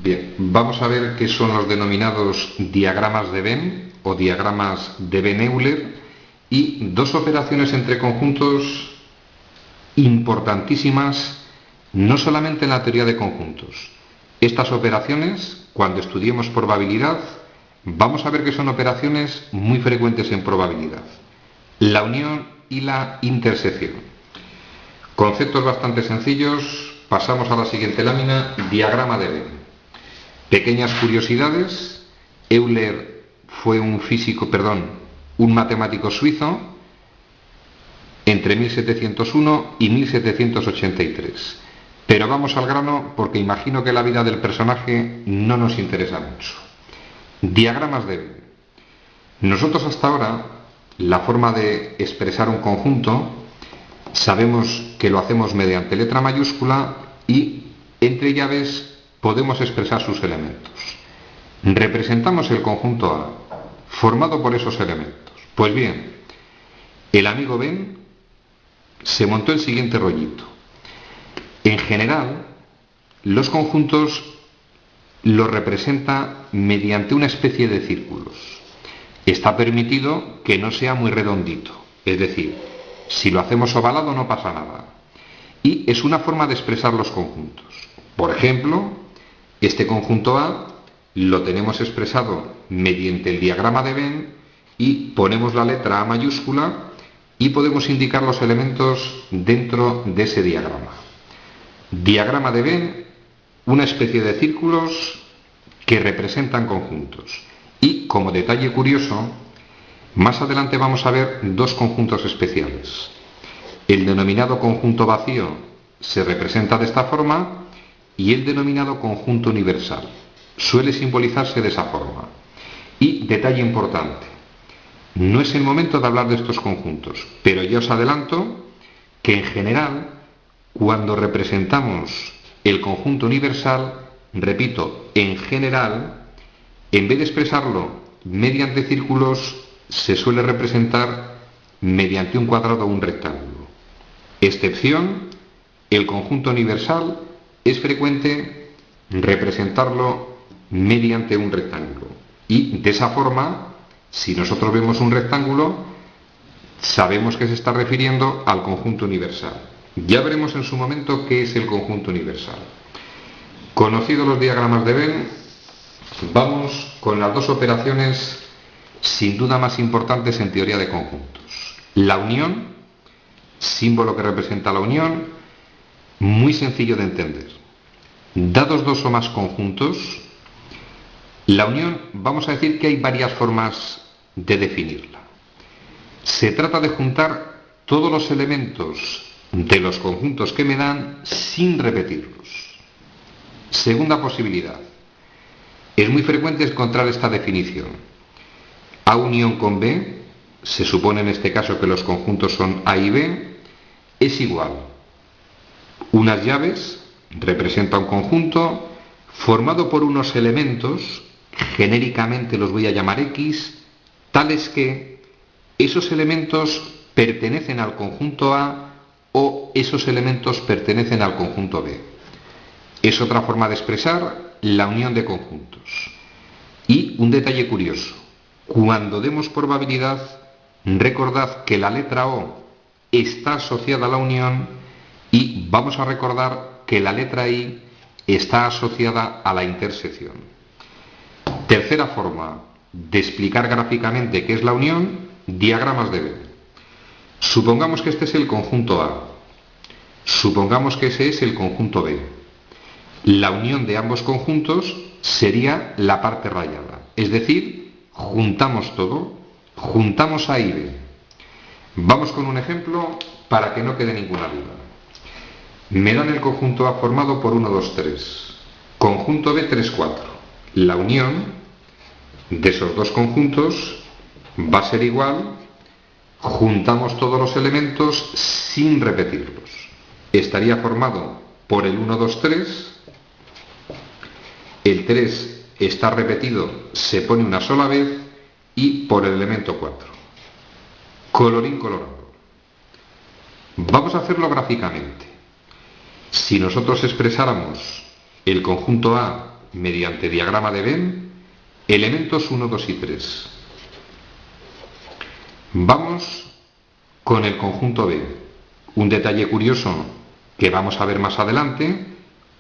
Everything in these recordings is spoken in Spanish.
Bien, vamos a ver qué son los denominados diagramas de Venn o diagramas de Venn-Euler y dos operaciones entre conjuntos importantísimas, no solamente en la teoría de conjuntos. Estas operaciones, cuando estudiemos probabilidad, vamos a ver que son operaciones muy frecuentes en probabilidad. La unión y la intersección. Conceptos bastante sencillos, pasamos a la siguiente lámina, diagrama de Venn. Pequeñas curiosidades, Euler fue un matemático suizo entre 1701 y 1783. Pero vamos al grano porque imagino que la vida del personaje no nos interesa mucho. Diagramas de Venn. Nosotros hasta ahora, la forma de expresar un conjunto, sabemos que lo hacemos mediante letra mayúscula y entre llaves podemos expresar sus elementos. Representamos el conjunto A, formado por esos elementos. Pues bien, el amigo Venn se montó el siguiente rollito. En general, los conjuntos los representa mediante una especie de círculos. Está permitido que no sea muy redondito, es decir, si lo hacemos ovalado no pasa nada. Y es una forma de expresar los conjuntos. Por ejemplo, este conjunto A lo tenemos expresado mediante el diagrama de Venn y ponemos la letra A mayúscula y podemos indicar los elementos dentro de ese diagrama. Diagrama de Venn, una especie de círculos que representan conjuntos. Y como detalle curioso, más adelante vamos a ver dos conjuntos especiales. El denominado conjunto vacío se representa de esta forma y el denominado conjunto universal suele simbolizarse de esa forma. Y detalle importante, no es el momento de hablar de estos conjuntos, pero ya os adelanto que en general, cuando representamos el conjunto universal, repito, en general, en vez de expresarlo mediante círculos, se suele representar mediante un cuadrado o un rectángulo. Excepción, el conjunto universal es frecuente representarlo mediante un rectángulo. Y de esa forma, si nosotros vemos un rectángulo, sabemos que se está refiriendo al conjunto universal. Ya veremos en su momento qué es el conjunto universal. Conocidos los diagramas de Venn, vamos con las dos operaciones sin duda más importantes en teoría de conjuntos. La unión, símbolo que representa la unión, muy sencillo de entender. Dados dos o más conjuntos, la unión, vamos a decir que hay varias formas de definirla. Se trata de juntar todos los elementos de los conjuntos que me dan sin repetirlos. Segunda posibilidad. Es muy frecuente encontrar esta definición. A unión con B, se supone en este caso que los conjuntos son A y B, es igual. Unas llaves representa un conjunto formado por unos elementos, genéricamente los voy a llamar X, tales que esos elementos pertenecen al conjunto A o esos elementos pertenecen al conjunto B. Es otra forma de expresar la unión de conjuntos. Y un detalle curioso, cuando demos probabilidad, recordad que la letra O está asociada a la unión y vamos a recordar que la letra I está asociada a la intersección. Tercera forma de explicar gráficamente qué es la unión, diagramas de Venn. Supongamos que este es el conjunto A. Supongamos que ese es el conjunto B. La unión de ambos conjuntos sería la parte rayada. Es decir, juntamos todo, juntamos A y B. Vamos con un ejemplo para que no quede ninguna duda. Me dan el conjunto A formado por 1, 2, 3. Conjunto B, 3, 4. La unión de esos dos conjuntos va a ser igual, juntamos todos los elementos sin repetirlos. Estaría formado por el 1, 2, 3. El 3 está repetido, se pone una sola vez y por el elemento 4. Colorín colorado. Vamos a hacerlo gráficamente. Si nosotros expresáramos el conjunto A mediante diagrama de Venn, elementos 1, 2 y 3. Vamos con el conjunto B. Un detalle curioso que vamos a ver más adelante: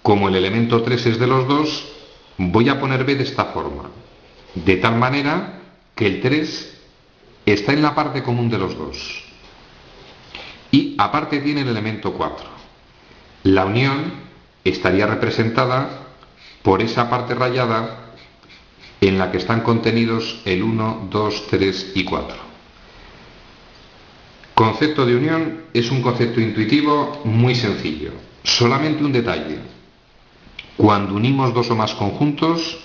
como el elemento 3 es de los dos, voy a poner B de esta forma, de tal manera que el 3 está en la parte común de los dos. Y aparte tiene el elemento 4. La unión estaría representada por esa parte rayada en la que están contenidos el 1, 2, 3 y 4. Concepto de unión es un concepto intuitivo muy sencillo. Solamente un detalle: cuando unimos dos o más conjuntos,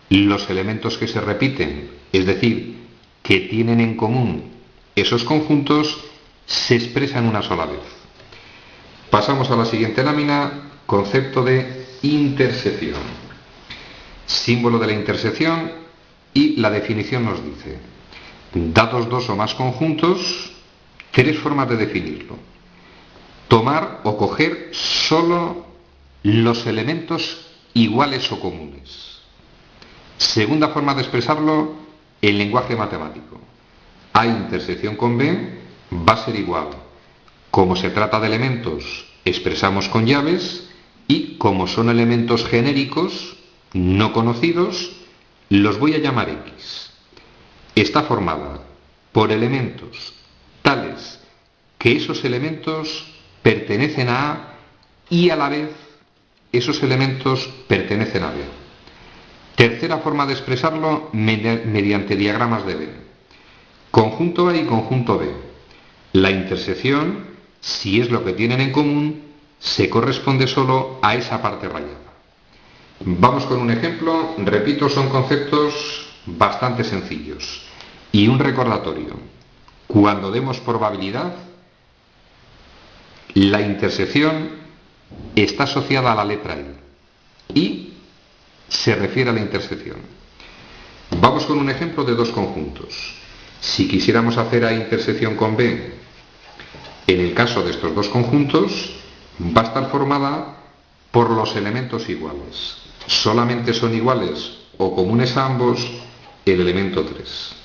los elementos que se repiten, es decir, que tienen en común esos conjuntos, se expresan una sola vez. Pasamos a la siguiente lámina: concepto de intersección. Símbolo de la intersección, y la definición nos dice: dados dos o más conjuntos, tres formas de definirlo. Tomar o coger solo los elementos iguales o comunes. Segunda forma de expresarlo en lenguaje matemático: A intersección con B va a ser igual. Como se trata de elementos, expresamos con llaves, y como son elementos genéricos, no conocidos, los voy a llamar X. Está formada por elementos tales que esos elementos pertenecen a A y a la vez esos elementos pertenecen a B. Tercera forma de expresarlo mediante diagramas de Venn. Conjunto A y conjunto B. La intersección, si es lo que tienen en común, se corresponde solo a esa parte rayada. Vamos con un ejemplo. Repito, son conceptos bastante sencillos. Y un recordatorio: cuando demos probabilidad, la intersección está asociada a la letra I y se refiere a la intersección. Vamos con un ejemplo de dos conjuntos. Si quisiéramos hacer A intersección con B, en el caso de estos dos conjuntos, va a estar formada por los elementos iguales. Solamente son iguales o comunes a ambos el elemento 3.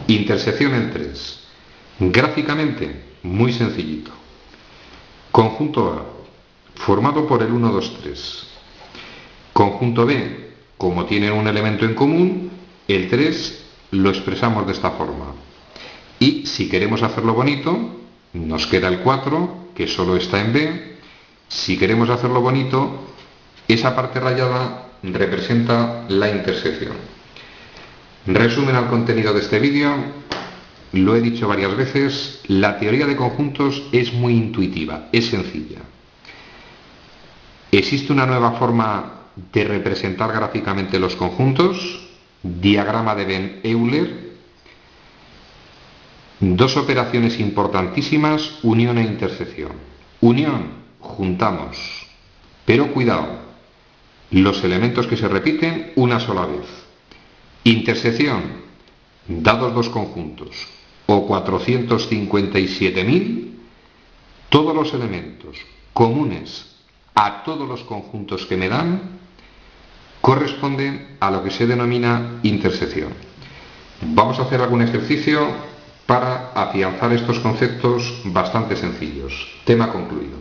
Intersección en 3. Gráficamente, muy sencillito. Conjunto A, formado por el 1, 2, 3. Conjunto B, como tienen un elemento en común, el 3 lo expresamos de esta forma. Y si queremos hacerlo bonito, nos queda el 4, que solo está en B. Si queremos hacerlo bonito, esa parte rayada representa la intersección. Resumen al contenido de este vídeo. Lo he dicho varias veces: la teoría de conjuntos es muy intuitiva, es sencilla. Existe una nueva forma de representar gráficamente los conjuntos: diagrama de Venn-Euler. Dos operaciones importantísimas: unión e intersección. Unión, juntamos, pero cuidado, los elementos que se repiten una sola vez. Intersección, dados dos conjuntos o 457.000, todos los elementos comunes a todos los conjuntos que me dan corresponden a lo que se denomina intersección. Vamos a hacer algún ejercicio para afianzar estos conceptos bastante sencillos. Tema concluido.